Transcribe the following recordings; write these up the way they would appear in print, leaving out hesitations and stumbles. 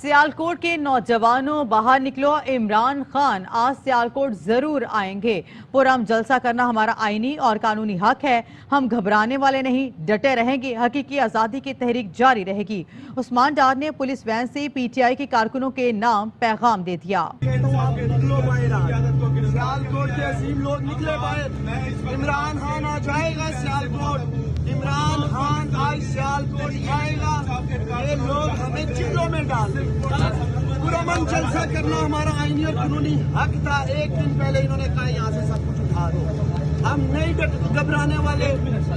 سیالکوٹ کے نوجوانوں باہر نکلو، عمران خان آج سیالکوٹ ضرور آئیں گے۔ پرام جلسہ کرنا ہمارا آئینی اور قانونی حق ہے، ہم گھبرانے والے نہیں، ڈٹے رہیں گے، حقیقی آزادی کی تحریک جاری رہے گی۔ عثمان ڈار نے پولیس وین سے پی ٹی آئی کے کارکنوں کے نام پیغام دے دیا۔ سیالکوٹ کے عظیم لوگ نکلے باہر، عمران خان آ جائے گا سیالکوٹ، عمران خان آج سیالکوٹ آئے گا۔ یہ لوگ ہمیں چلوں میں ڈال دیں، پرامن جلسہ کرنا ہمارا آئینی اور قانونی حق تھا۔ ایک دن پہلے انہوں نے کہا یہاں سے سب کچھ اٹھا دو، ہم نہیں گھبرانے والے،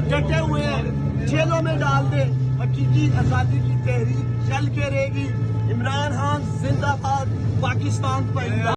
ڈٹے ہوئے ہیں، جیلوں میں ڈال دیں، حقیقی آزادی کی تحریک چل کے رہے گی۔ عمران خان زندہ باد، پاکستان پائندہ۔